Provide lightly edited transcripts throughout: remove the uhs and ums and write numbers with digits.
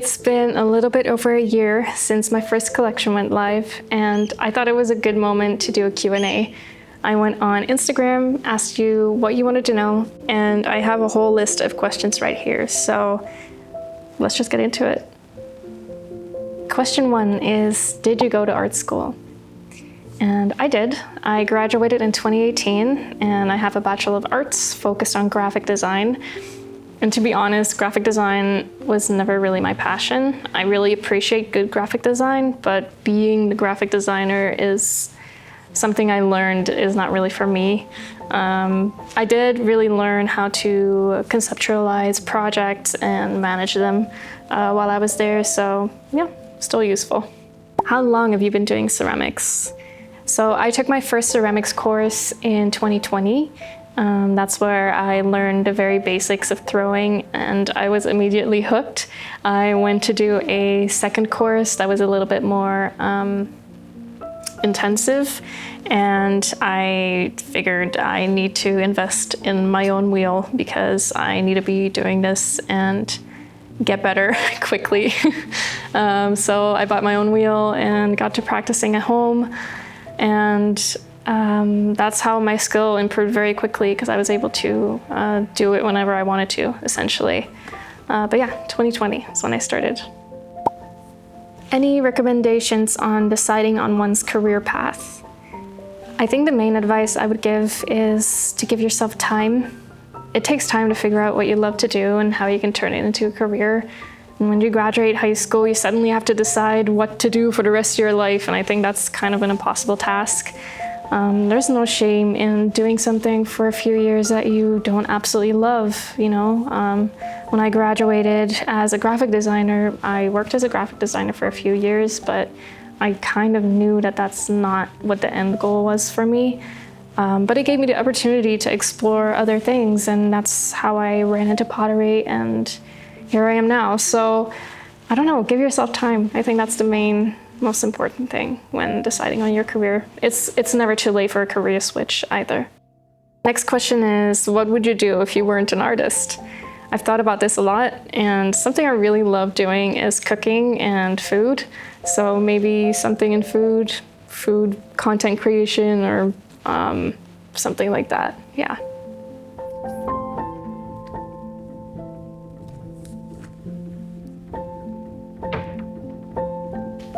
It's been a little bit over a year since my first collection went live, and I thought it was a good moment to do a Q&A. I went on Instagram, asked you what you wanted to know, and I have a whole list of questions right here, so let's just get into it. Question 1 is, did you go to art school? And I did. I graduated in 2018, and I have a Bachelor of Arts focused on graphic design. And to be honest, graphic design was never really my passion. I really appreciate good graphic design, but being the graphic designer is something I learned is not really for me. I did really learn how to conceptualize projects and manage them while I was there, so yeah, still useful. How long have you been doing ceramics? So I took my first ceramics course in 2020. That's where I learned the very basics of throwing, and I was immediately hooked. I went to do a second course that was a little bit more intensive, and I figured I need to invest in my own wheel because I need to be doing this and get better quickly. So I bought my own wheel and got to practicing at home, and that's how my skill improved very quickly because I was able to do it whenever I wanted to, essentially. But yeah, 2020 is when I started. Any recommendations on deciding on one's career path? I think the main advice I would give is to give yourself time. It takes time to figure out what you love to do and how you can turn it into a career. And when you graduate high school, you suddenly have to decide what to do for the rest of your life, and I think that's kind of an impossible task. There's no shame in doing something for a few years that you don't absolutely love, you know. When I graduated as a graphic designer, I worked as a graphic designer for a few years, but I kind of knew that that's not what the end goal was for me. But it gave me the opportunity to explore other things, and that's how I ran into pottery, and here I am now. So I don't know, give yourself time. I think that's the most important thing when deciding on your career. It's never too late for a career switch either. Next question is, what would you do if you weren't an artist? I've thought about this a lot, and something I really love doing is cooking and food. So maybe something in food content creation, or something like that, yeah.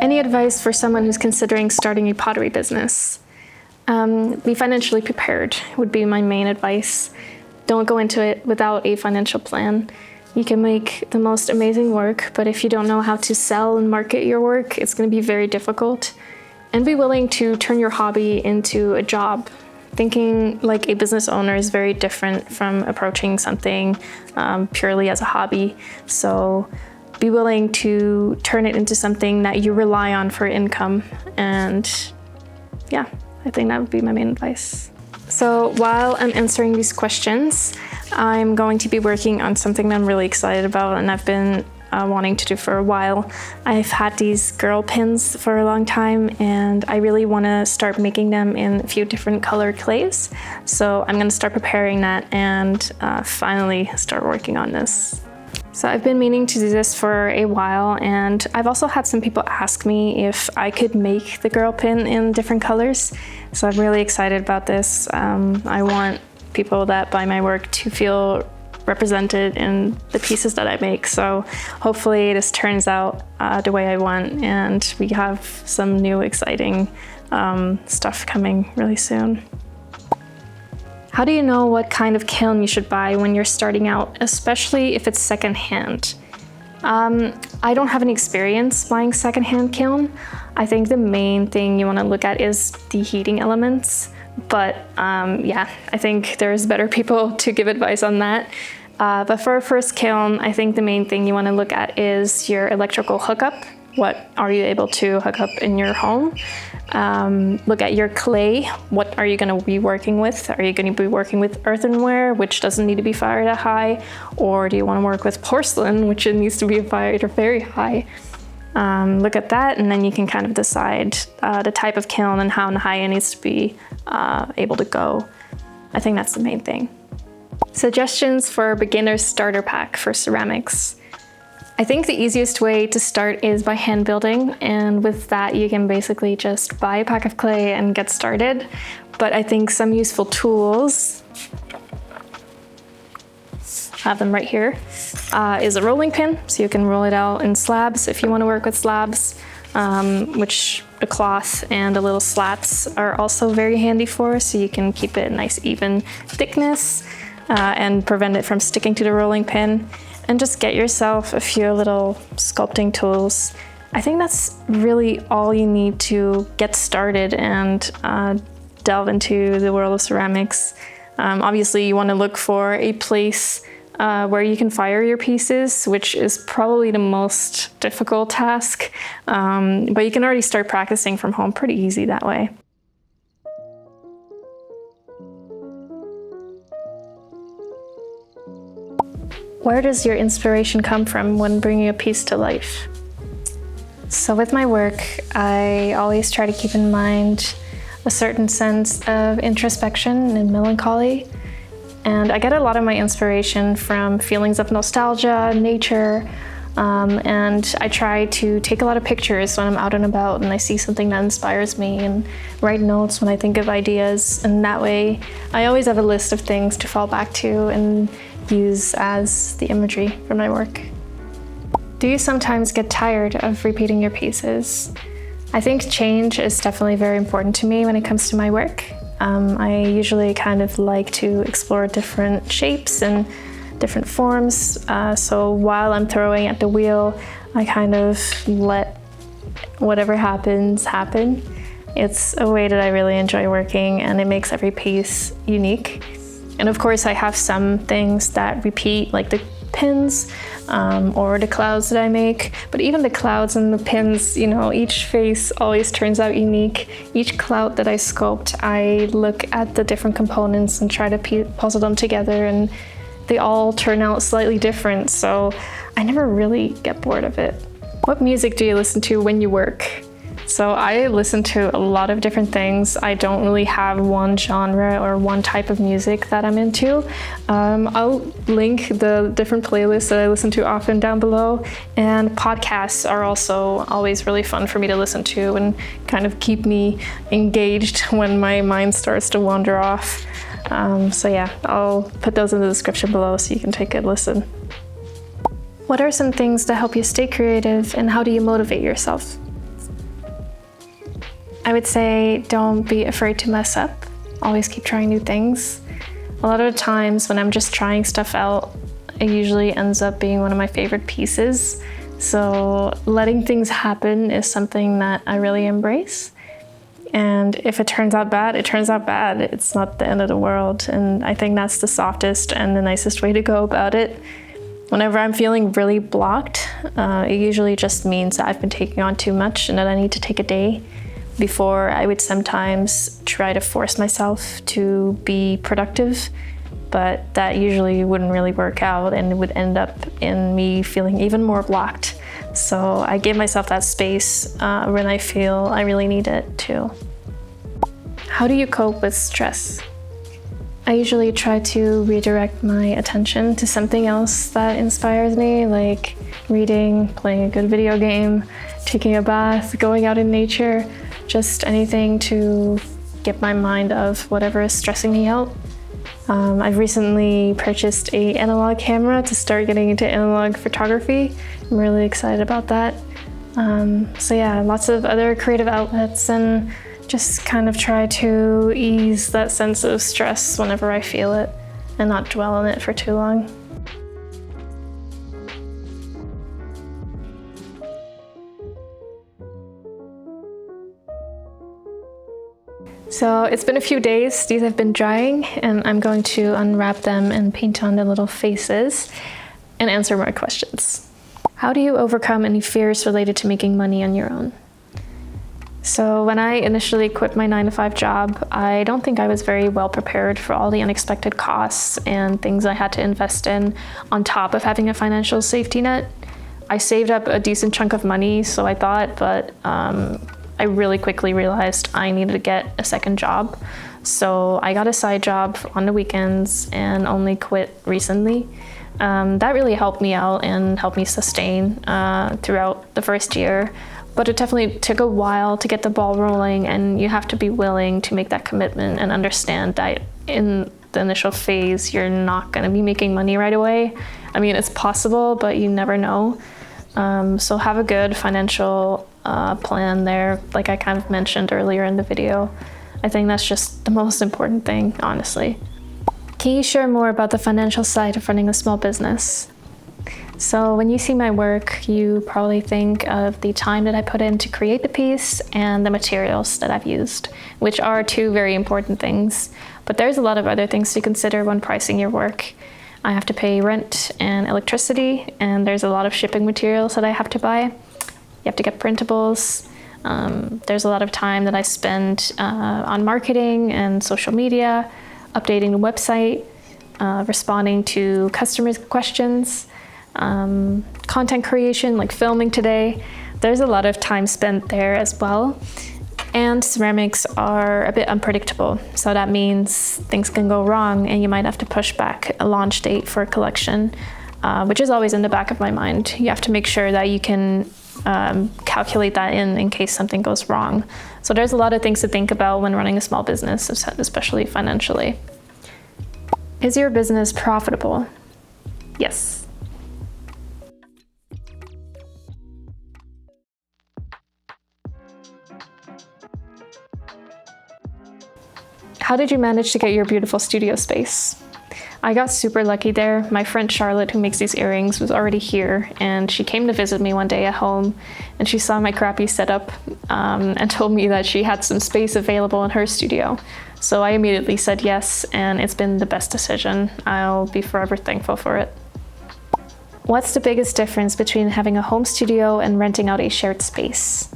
Any advice for someone who's considering starting a pottery business? Be financially prepared would be my main advice. Don't go into it without a financial plan. You can make the most amazing work, but if you don't know how to sell and market your work, it's going to be very difficult. And be willing to turn your hobby into a job. Thinking like a business owner is very different from approaching something purely as a hobby. So be willing to turn it into something that you rely on for income. And yeah, I think that would be my main advice. So while I'm answering these questions, I'm going to be working on something that I'm really excited about and I've been wanting to do for a while. I've had these girl pins for a long time, and I really want to start making them in a few different colored clays. So I'm going to start preparing that and finally start working on this. So I've been meaning to do this for a while, and I've also had some people ask me if I could make the girl pin in different colors. So I'm really excited about this. I want people that buy my work to feel represented in the pieces that I make. So hopefully this turns out the way I want, and we have some new exciting stuff coming really soon. How do you know what kind of kiln you should buy when you're starting out, especially if it's secondhand? I don't have any experience buying secondhand kiln. I think the main thing you want to look at is the heating elements. But yeah, I think there's better people to give advice on that. But for a first kiln, I think the main thing you want to look at is your electrical hookup. What are you able to hook up in your home? Look at your clay. What are you going to be working with? Are you going to be working with earthenware, which doesn't need to be fired at high? Or do you want to work with porcelain, which it needs to be fired very high? Look at that, and then you can kind of decide the type of kiln and how high it needs to be able to go. I think that's the main thing. Suggestions for a beginner's starter pack for ceramics. I think the easiest way to start is by hand building, and with that you can basically just buy a pack of clay and get started. But I think some useful tools, I have them right here, is a rolling pin, so you can roll it out in slabs if you want to work with slabs, which a cloth and a little slats are also very handy for, so you can keep it a nice even thickness and prevent it from sticking to the rolling pin. And just get yourself a few little sculpting tools. I think that's really all you need to get started and delve into the world of ceramics. Obviously, you want to look for a place where you can fire your pieces, which is probably the most difficult task. But you can already start practicing from home pretty easy that way. Where does your inspiration come from when bringing a piece to life? So with my work, I always try to keep in mind a certain sense of introspection and melancholy. And I get a lot of my inspiration from feelings of nostalgia, nature, and I try to take a lot of pictures when I'm out and about and I see something that inspires me, and write notes when I think of ideas. And that way, I always have a list of things to fall back to and use as the imagery for my work. Do you sometimes get tired of repeating your pieces? I think change is definitely very important to me when it comes to my work. I usually kind of like to explore different shapes and different forms. So while I'm throwing at the wheel, I kind of let whatever happens happen. It's a way that I really enjoy working, and it makes every piece unique. And of course, I have some things that repeat, like the pins or the clouds that I make. But even the clouds and the pins, you know, each face always turns out unique. Each cloud that I sculpt, I look at the different components and try to puzzle them together, and they all turn out slightly different. So I never really get bored of it. What music do you listen to when you work? So I listen to a lot of different things. I don't really have one genre or one type of music that I'm into. I'll link the different playlists that I listen to often down below. And podcasts are also always really fun for me to listen to and kind of keep me engaged when my mind starts to wander off. So yeah, I'll put those in the description below so you can take a listen. What are some things that help you stay creative, and how do you motivate yourself? I would say don't be afraid to mess up. Always keep trying new things. A lot of the times when I'm just trying stuff out, it usually ends up being one of my favorite pieces. So letting things happen is something that I really embrace. And if it turns out bad, it turns out bad. It's not the end of the world. And I think that's the softest and the nicest way to go about it. Whenever I'm feeling really blocked, it usually just means that I've been taking on too much and that I need to take a day. Before, I would sometimes try to force myself to be productive, but that usually wouldn't really work out, and it would end up in me feeling even more blocked. So I give myself that space when I feel I really need it too. How do you cope with stress? I usually try to redirect my attention to something else that inspires me, like reading, playing a good video game, taking a bath, going out in nature. Just anything to get my mind off whatever is stressing me out. I've recently purchased an analog camera to start getting into analog photography. I'm really excited about that. So yeah, lots of other creative outlets, and just kind of try to ease that sense of stress whenever I feel it and not dwell on it for too long. So it's been a few days, these have been drying, and I'm going to unwrap them and paint on the little faces and answer more questions. How do you overcome any fears related to making money on your own? So when I initially quit my 9-to-5 job, I don't think I was very well prepared for all the unexpected costs and things I had to invest in on top of having a financial safety net. I saved up a decent chunk of money, so I thought, but I really quickly realized I needed to get a second job. So I got a side job on the weekends and only quit recently. That really helped me out and helped me sustain throughout the first year. But it definitely took a while to get the ball rolling, and you have to be willing to make that commitment and understand that in the initial phase, you're not going to be making money right away. I mean, it's possible, but you never know. So have a good financial plan there, like I kind of mentioned earlier in the video. I think that's just the most important thing, honestly. Can you share more about the financial side of running a small business? So when you see my work, you probably think of the time that I put in to create the piece and the materials that I've used, which are two very important things. But there's a lot of other things to consider when pricing your work. I have to pay rent and electricity, and there's a lot of shipping materials that I have to buy. You have to get printables. There's a lot of time that I spend on marketing and social media, updating the website, responding to customers' questions, content creation, like filming today. There's a lot of time spent there as well. And ceramics are a bit unpredictable. So that means things can go wrong and you might have to push back a launch date for a collection, which is always in the back of my mind. You have to make sure that you can calculate that in case something goes wrong. So there's a lot of things to think about when running a small business, especially financially. Is your business profitable? Yes. How did you manage to get your beautiful studio space? I got super lucky there. My friend Charlotte, who makes these earrings, was already here, and she came to visit me one day at home, and she saw my crappy setup and told me that she had some space available in her studio. So I immediately said yes, and it's been the best decision. I'll be forever thankful for it. What's the biggest difference between having a home studio and renting out a shared space?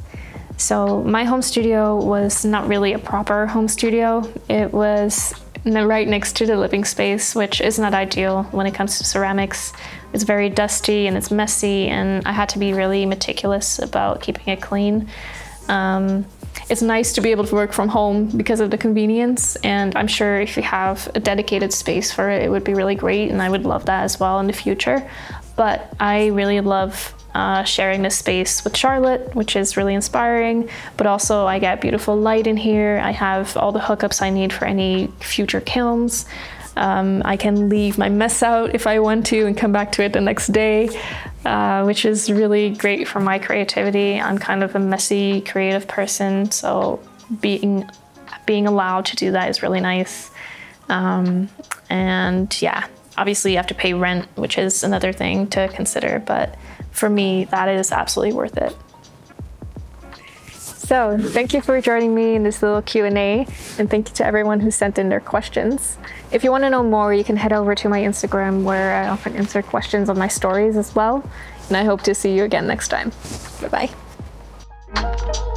So my home studio was not really a proper home studio. It was right next to the living space, which is not ideal when it comes to ceramics. It's very dusty and it's messy, and I had to be really meticulous about keeping it clean. It's nice to be able to work from home because of the convenience, and I'm sure if you have a dedicated space for it, it would be really great, and I would love that as well in the future. But I really love sharing this space with Charlotte, which is really inspiring, but also I get beautiful light in here. I have all the hookups I need for any future kilns. I can leave my mess out if I want to and come back to it the next day, which is really great for my creativity. I'm kind of a messy, creative person, so being allowed to do that is really nice. And yeah, obviously you have to pay rent, which is another thing to consider, but for me, that is absolutely worth it. So thank you for joining me in this little Q&A, and thank you to everyone who sent in their questions. If you want to know more, you can head over to my Instagram, where I often answer questions on my stories as well. And I hope to see you again next time. Bye-bye.